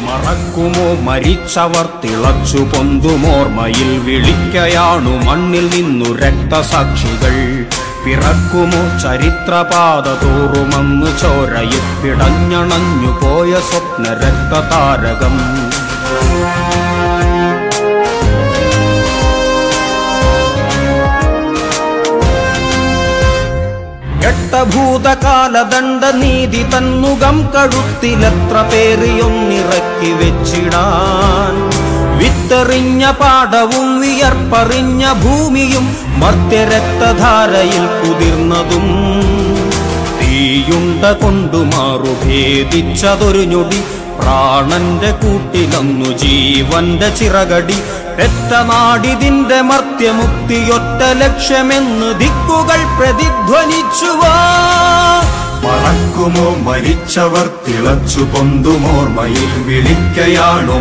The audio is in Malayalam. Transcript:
മറക്കുമോ മരിച്ചവർ തിളച്ചു പൊന്തുമോർമ്മയിൽ വിളിക്കയാണു മണ്ണിൽ നിന്നു രക്തസാക്ഷികൾ പിറക്കുമോ ചരിത്രപാത തോറുമന്ന് ചോരയിൽ പിടഞ്ഞണഞ്ഞു പോയ സ്വപ്ന രക്തതാരകം ഭൂതകാലദണ്ഡ നീതി തന്നുകം കഴുത്തിലെത്ര പേറിയൊന്നിറക്കി വെച്ചിടാൻ വിത്തെറിഞ്ഞ പാടവും വിയർപ്പറിഞ്ഞ ഭൂമിയും മർത്യരക്തധാരയിൽ കുതിർന്നതും തീയുണ്ട കൊണ്ടുമാറു ഭേദിച്ചതൊരു ഞൊടി പ്രാണന്റെ കൂട്ടിലന്നു ജീവന്റെ ചിറകടി പെറ്റനാടിതിന്റെ മർത്യമുക്തിയൊറ്റ ലക്ഷ്യമെന്ന് ദിക്കുകൾ പ്രതിധ്വനിച്ചുവാ മറക്കുമോ മരിച്ചവർ തിളച്ചു പൊന്തുമോർമ്മയിൽ വിളിക്കയാണു